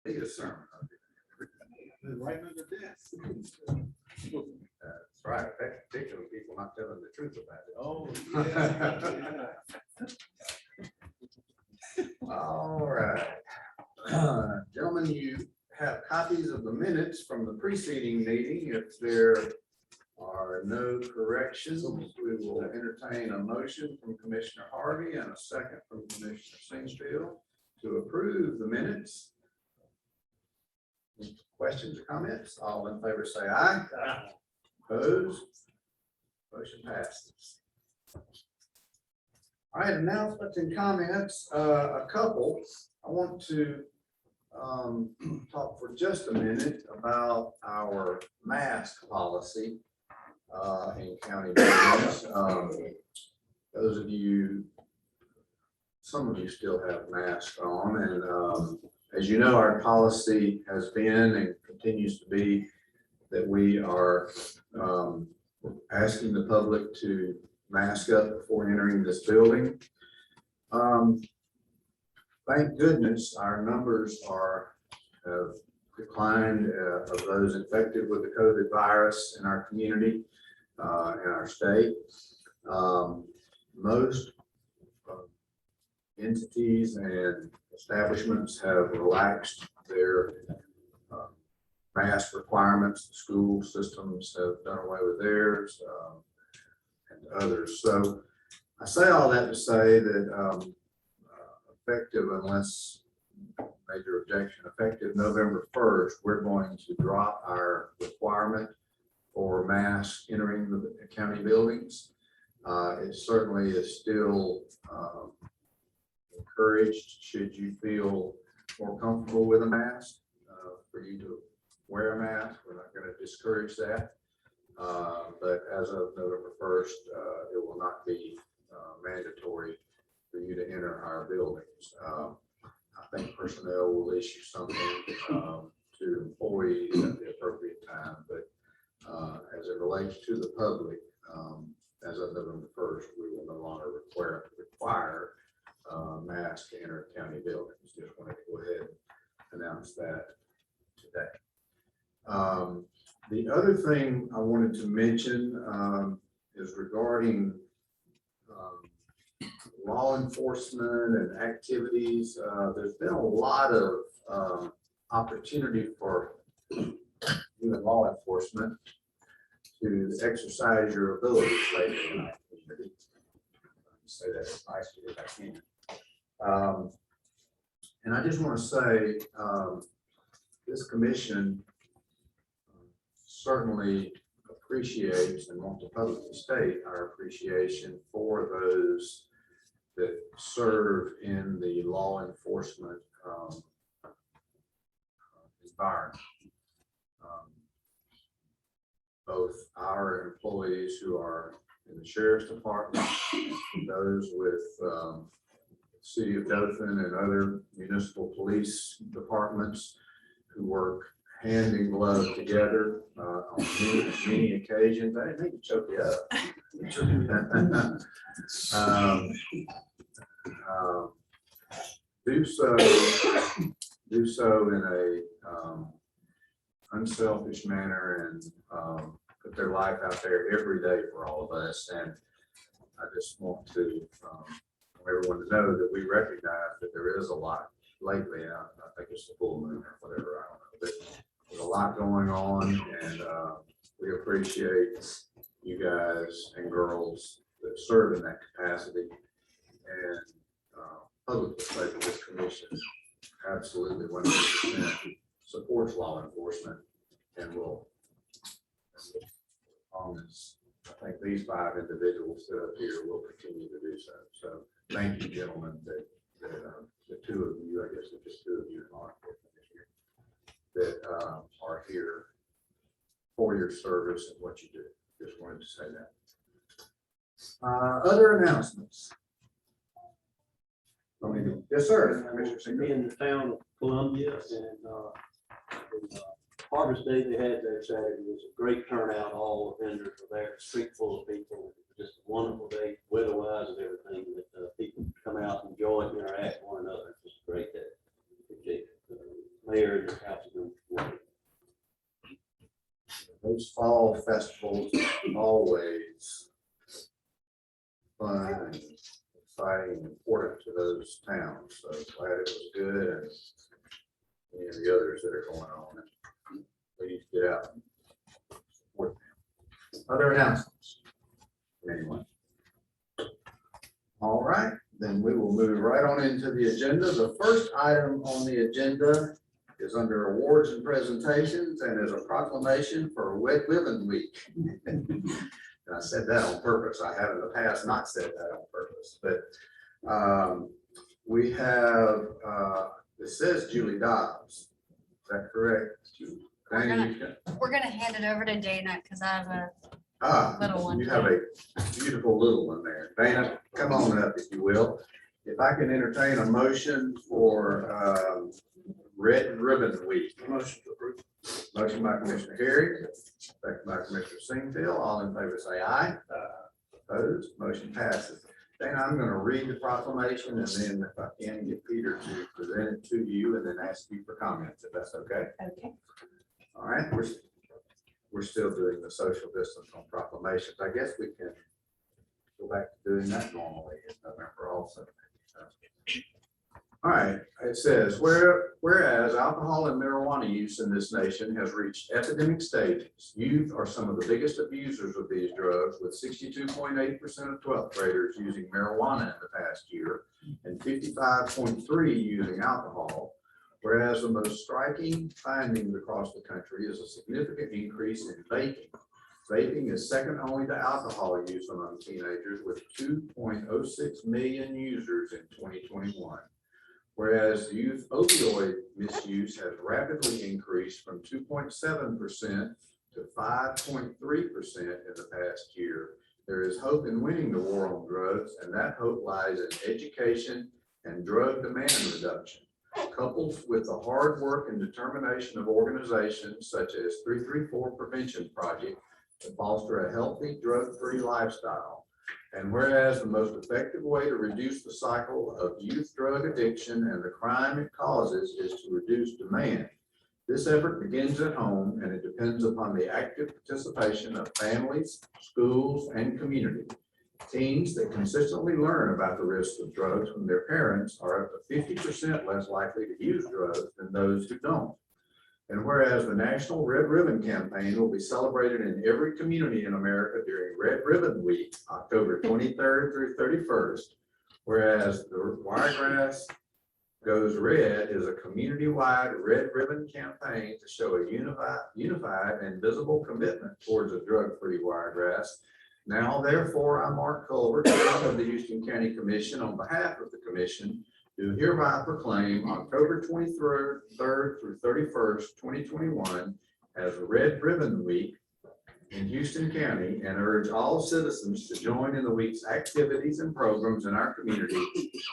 Biggest sermon. Right under the desk. That's right. That particular people not telling the truth about it. Oh, yeah. All right. Gentlemen, you have copies of the minutes from the preceding meeting. If there are no corrections, we will entertain a motion from Commissioner Harvey and a second from Commissioner Singfield to approve the minutes. Questions or comments? All in favor say aye. Aye. Opposed? Motion passes. All right, announcements and comments, a couple. I want to talk for just a minute about our mask policy in county buildings. Those of you, some of you still have masks on, and as you know, our policy has been and continues to be that we are asking the public to mask up before entering this building. Thank goodness our numbers have declined of those infected with the COVID virus in our community, in our state. Most entities and establishments have relaxed their mask requirements. The school systems have done away with theirs, and others. So I say all that to say that effective, unless major objection, effective November 1st, we're going to drop our requirement for masks entering the county buildings. It certainly is still encouraged, should you feel more comfortable with a mask, for you to wear a mask. We're not going to discourage that. But as of November 1st, it will not be mandatory for you to enter our buildings. I think personnel will issue something to employees at the appropriate time, but as it relates to the public, as of November 1st, we will no longer require masks to enter county buildings. Just wanted to go ahead and announce that today. The other thing I wanted to mention is regarding law enforcement and activities. There's been a lot of opportunity for you and law enforcement to exercise your abilities lately in our community. Say that as nicely as I can. And I just want to say this commission certainly appreciates and want to publicly state our appreciation for those that serve in the law enforcement environment. Both our employees who are in the sheriff's department, those with the city of Dothan and other municipal police departments who work hand in glove together on many occasions. I didn't mean to choke you up. Do so in a unselfish manner and put their life out there every day for all of us. And I just want to everyone to know that we recognize that there is a lot lately. I think it's the full moon or whatever, I don't know, but there's a lot going on, and we appreciate you guys and girls that serve in that capacity. And public say that this commission absolutely 100% supports law enforcement and will, as long as I think these 5 individuals that are here will continue to do so. So thank you, gentlemen, that the 2 of you, I guess it's just 2 of you in law enforcement this year, that are here for your service and what you do. Just wanted to say that. Other announcements. Yes, sir. Me in the town of Columbia, and Harvest Day they had there Saturday was a great turnout. All the vendors were there, street full of people. It was just a wonderful day, weather-wise and everything. That people come out and enjoy and interact with one another. It's just a great day. mayor and the council. Those fall festivals are always fun and exciting and important to those towns. So glad it was good and any of the others that are going on. And please get out and support them. Other announcements? Anyone? All right, then we will move right on into the agenda. The first item on the agenda is under awards and presentations and is a proclamation for Wed Women Week. And I said that on purpose. I have in the past not said that on purpose, but we have, it says Julie Dobbs. Is that correct? We're gonna hand it over to Dana because I have a little one. You have a beautiful little one there. Dana, come on up if you will. If I can entertain a motion for Red Ribbon Week. Motion to approve. Motion by Commissioner Harry, second by Commissioner Singfield. All in favor say aye. Opposed, motion passes. Dana, I'm going to read the proclamation and then if I can get Peter to present it to you and then ask you for comments, if that's okay. Okay. All right, we're still doing the social distance on proclamations. I guess we can go back to doing that normally in November also. All right, it says, whereas alcohol and marijuana use in this nation has reached epidemic stages, youth are some of the biggest abusers of these drugs, with 62.8% of 12th graders using marijuana in the past year and 55.3% using alcohol. Whereas the most striking findings across the country is a significant increase in vaping. Vaping is second only to alcohol use among teenagers, with 2.06 million users in 2021. Whereas youth opioid misuse has rapidly increased from 2.7% to 5.3% in the past year. There is hope in winning the war on drugs, and that hope lies in education and drug demand reduction, coupled with the hard work and determination of organizations such as 334 Prevention Project to foster a healthy, drug-free lifestyle. And whereas the most effective way to reduce the cycle of youth drug addiction and the crime it causes is to reduce demand, this effort begins at home and it depends upon the active participation of families, schools, and community. Teens that consistently learn about the risks of drugs from their parents are up to 50% less likely to use drugs than those who don't. And whereas the National Red Ribbon Campaign will be celebrated in every community in America during Red Ribbon Week, October 23rd through 31st, whereas the Wiregrass Goes Red is a community-wide red ribbon campaign to show a unified and visible commitment towards a drug-free Wiregrass. Now, therefore, I, Mark Culver, Chairman of the Houston County Commission, on behalf of the Commission, do hereby proclaim October 23rd through 31st, 2021 as Red Ribbon Week in Houston County and urge all citizens to join in the week's activities and programs in our community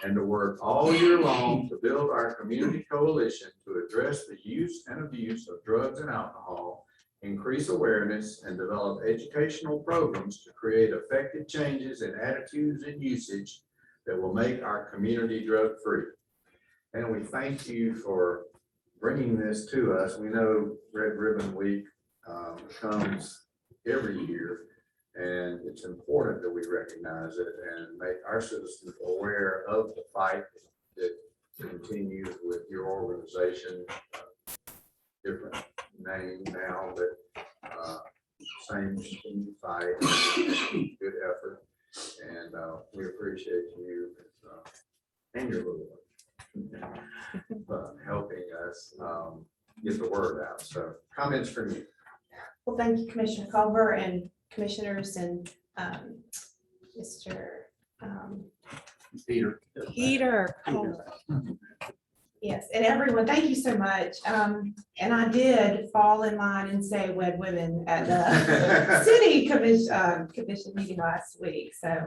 and to work all year long to build our community coalition to address the use and abuse of drugs and alcohol, increase awareness, and develop educational programs to create effective changes in attitudes and usage that will make our community drug-free. And we thank you for bringing this to us. We know Red Ribbon Week comes every year, and it's important that we recognize it and make our citizens aware of the fight that continues with your organization. Different name now, but same fight, good effort. And we appreciate you and your little one helping us get the word out. So comments from you. Well, thank you, Commissioner Culver and commissioners and Mr. Peter Culver. Yes, and everyone, thank you so much. And I did fall in line and say Wed Women at the city commission meeting last week. So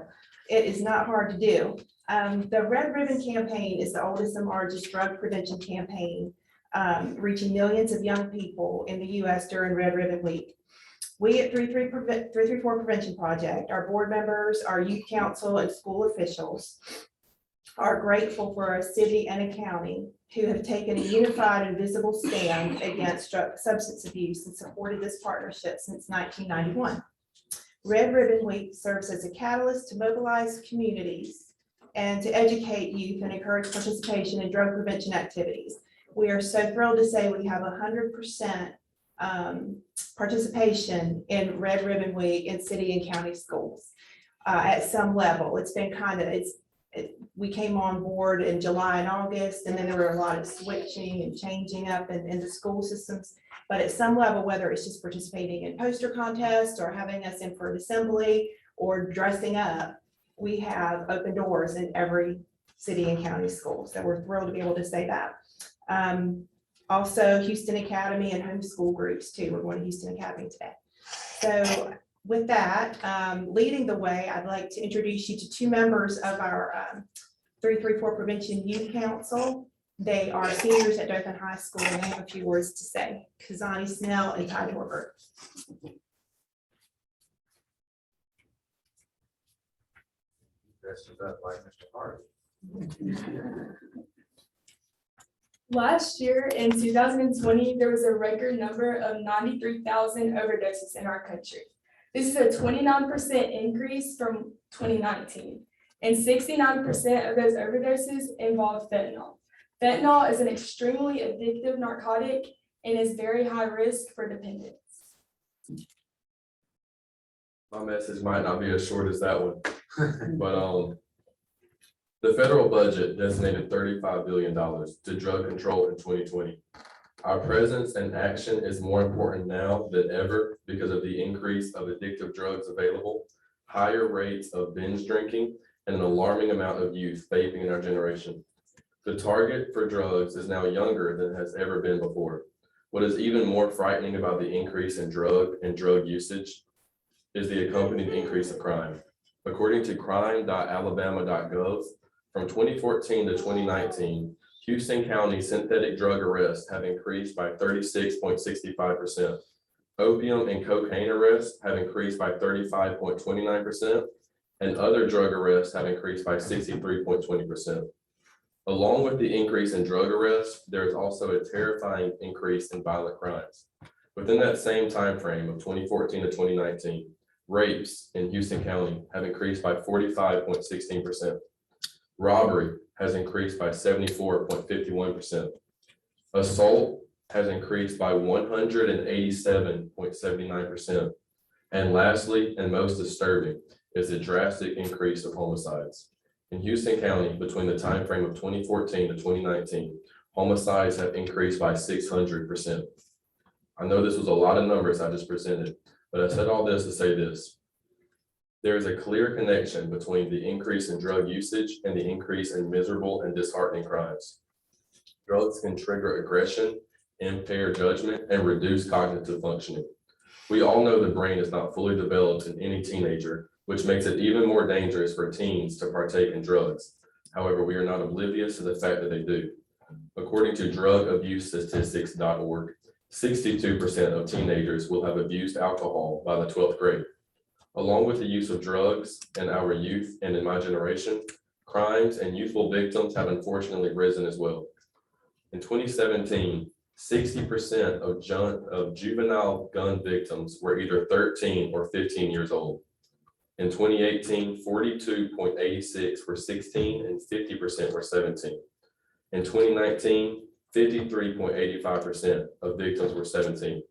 it is not hard to do. The Red Ribbon Campaign is the oldest and largest drug prevention campaign, reaching millions of young people in the U.S. during Red Ribbon Week. We at 334 Prevention Project, our board members, our youth council, and school officials are grateful for a city and a county who have taken a unified and visible stand against substance abuse and supported this partnership since 1991. Red Ribbon Week serves as a catalyst to mobilize communities and to educate youth and encourage participation in drug prevention activities. We are so thrilled to say we have 100% participation in Red Ribbon Week in city and county schools at some level. It's been we came on board in July and August, and then there were a lot of switching and changing up in the school systems. But at some level, whether it's just participating in poster contests or having us in for an assembly or dressing up, we have open doors in every city and county school. So we're thrilled to be able to say that. Also Houston Academy and homeschool groups too. We're going to Houston Academy today. So with that, leading the way, I'd like to introduce you to two members of our 334 Prevention Youth Council. They are seniors at Dothan High School, and they have a few words to say. Kazani Snell and Ty Norbert. Dressed up like Mr. Hart. Last year in 2020, there was a record number of 93,000 overdoses in our country. This is a 29% increase from 2019, and 69% of those overdoses involve fentanyl. Fentanyl is an extremely addictive narcotic and is very high risk for dependence. My message might not be as short as that one, but the federal budget designated $35 billion to drug control in 2020. Our presence and action is more important now than ever because of the increase of addictive drugs available, higher rates of binge drinking, and an alarming amount of youth vaping in our generation. The target for drugs is now younger than has ever been before. What is even more frightening about the increase in drug usage is the accompanying increase of crime. According to crime.alabama.gov, from 2014 to 2019, Houston County synthetic drug arrests have increased by 36.65%. Opium and cocaine arrests have increased by 35.29%, and other drug arrests have increased by 63.20%. Along with the increase in drug arrests, there is also a terrifying increase in violent crimes. Within that same time frame of 2014 to 2019, rapes in Houston County have increased by 45.16%. Robbery has increased by 74.51%. Assault has increased by 187.79%. And lastly, and most disturbing, is the drastic increase of homicides. In Houston County, between the time frame of 2014 to 2019, homicides have increased by 600%. I know this was a lot of numbers I just presented, but I said all this to say this. There is a clear connection between the increase in drug usage and the increase in miserable and disheartening crimes. Drugs can trigger aggression, impair judgment, and reduce cognitive functioning. We all know the brain is not fully developed in any teenager, which makes it even more dangerous for teens to partake in drugs. However, we are not oblivious to the fact that they do. According to drugabusestatistics.org, 62% of teenagers will have abused alcohol by the 12th grade. Along with the use of drugs in our youth and in my generation, crimes and youthful victims have unfortunately risen as well. In 2017, 60% of juvenile gun victims were either 13 or 15 years old. In 2018, 42.86 were 16 and 50% were 17. In 2019, 53.85% of victims were 17.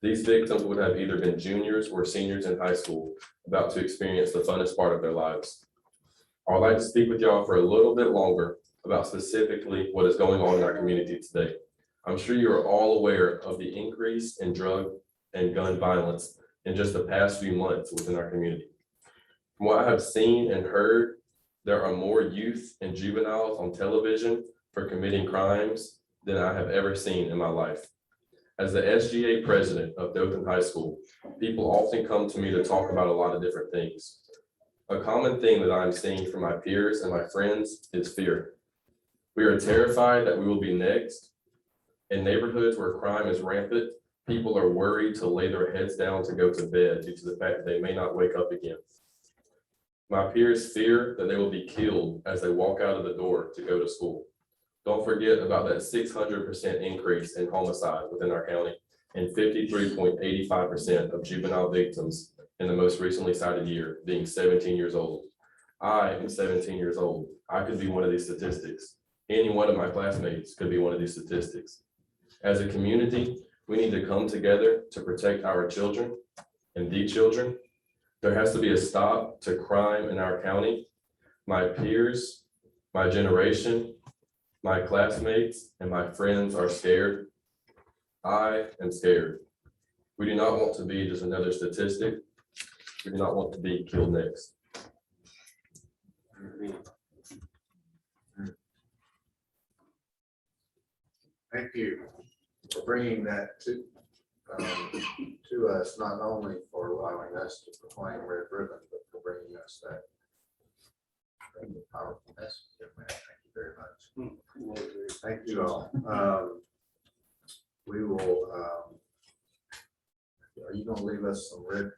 These victims would have either been juniors or seniors in high school, about to experience the funnest part of their lives. I would like to speak with y'all for a little bit longer about specifically what is going on in our community today. I'm sure you are all aware of the increase in drug and gun violence in just the past few months within our community. From what I have seen and heard, there are more youth and juveniles on television for committing crimes than I have ever seen in my life. As the SGA president of Dothan High School, people often come to me to talk about a lot of different things. A common thing that I'm seeing from my peers and my friends is fear. We are terrified that we will be next. In neighborhoods where crime is rampant, people are worried to lay their heads down to go to bed due to the fact that they may not wake up again. My peers fear that they will be killed as they walk out of the door to go to school. Don't forget about that 600% increase in homicide within our county and 53.85% of juvenile victims in the most recently cited year being 17 years old. I am 17 years old. I could be one of these statistics. Any one of my classmates could be one of these statistics. As a community, we need to come together to protect our children and the children. There has to be a stop to crime in our county. My peers, my generation, my classmates, and my friends are scared. I am scared. We do not want to be just another statistic. We do not want to be killed next. Thank you for bringing that to us, not only for allowing us to proclaim red ribbon, but for bringing us that powerful message. Man, thank you very much. Thank you all. We will, are you gonna leave us some red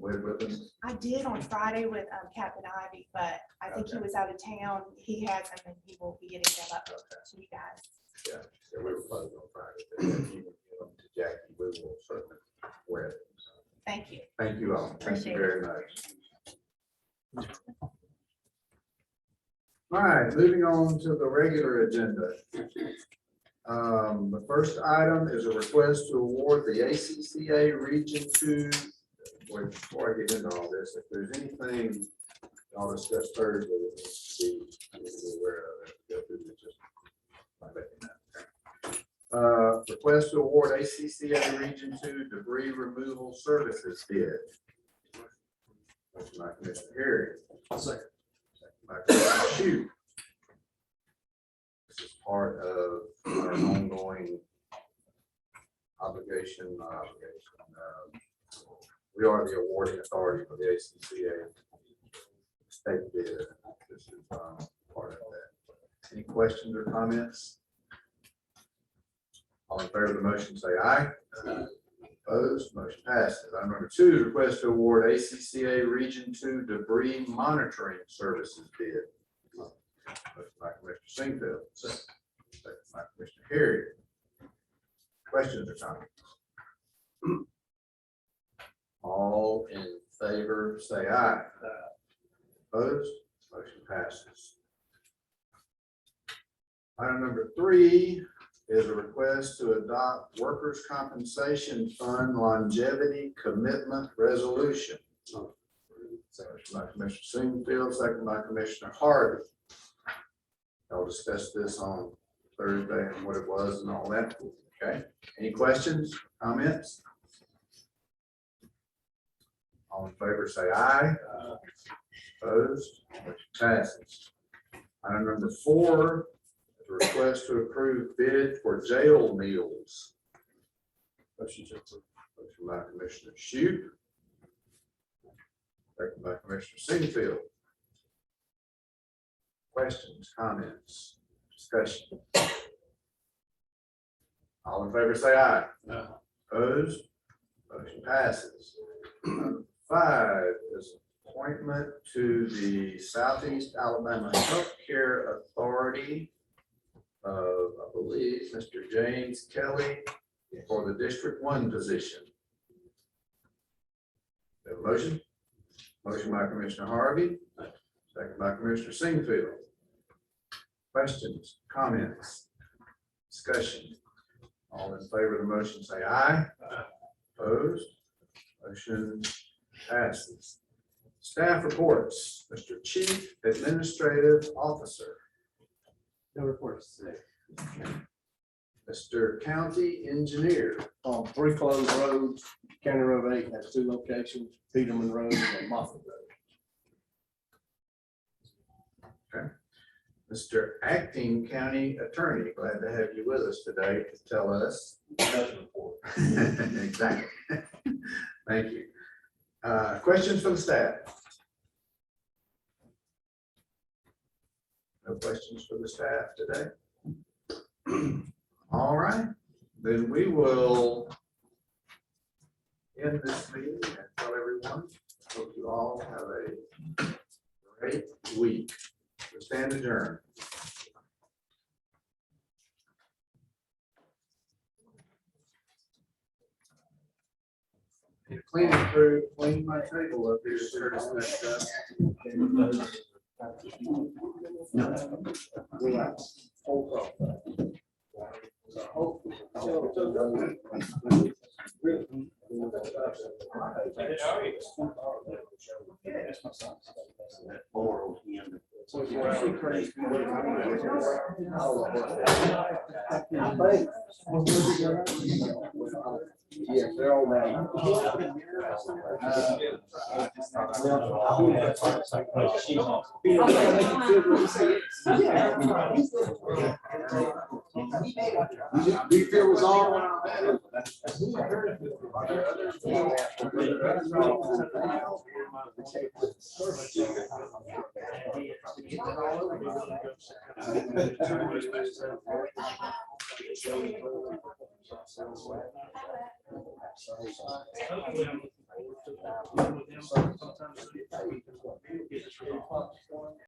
ribbons? I did on Friday with Captain Ivy, but I think he was out of town. He has them and he will be getting them up to you guys. Yeah, we were planning on Friday. But if you give them to Jackie, we will certainly wear them. So, Thank you. thank you all. Thank you Appreciate very much. All right, moving on to the regular agenda. The first item is a request to award the ACCA Region 2. Wait, before I get into all this, if there's anything I'll discuss Thursday that needs to be aware of, go through this, just by letting you know. Request to award ACCA Region 2 debris removal services bid. Motion by Commissioner Harry. Second by Commissioner Pugh. This is part of our ongoing obligation, not obligation. We are the awarding authority for the ACCA state bid. This is part of that. Any questions or comments? All in favor of the motion, say aye. Opposed, motion passes. Item number 2, request to award ACCA Region 2 debris monitoring services bid. Motion by Commissioner Singfield, second by Commissioner Harry. Questions or comments? All in favor, say aye. Opposed, motion passes. Item number 3 is a request to adopt Workers' Compensation Fund Longevity Commitment Resolution. Motion by Commissioner Singfield, second by Commissioner Harvey. I'll discuss this on Thursday and what it was and all that. Okay, any questions, comments? All in favor, say aye. Opposed, motion passes. Item number 4, is a request to approve bid for jail meals. Motion to approve. Motion by Commissioner Shute. Second by Commissioner Singfield. Questions, comments, discussion? All in favor, say aye. Opposed, motion passes. Number 5 is appointment to the Southeast Alabama Healthcare Authority of, I believe, Mr. James Kelly for the District 1 position. Have a motion? Motion by Commissioner Harvey, second by Commissioner Singfield. Questions, comments, discussion? All in favor of the motion, say aye. Opposed? Motion passes. Staff reports, Mr. Chief Administrative Officer. No reports today. Mr. County Engineer. 3 closed roads, County Road 8 has 2 locations, Peterman Road and Moffett Road. Mr. Acting County Attorney, glad to have you with us today to tell us. Exactly. Thank you. Questions from the staff? No questions for the staff today? All right, then we will end this meeting and tell everyone, hope you all have a great week. We stand adjourned. Cleaning crew, clean my table up here, Curtis messed up. Relax. Hold up. Yeah, they're all that. Do you feel it was all?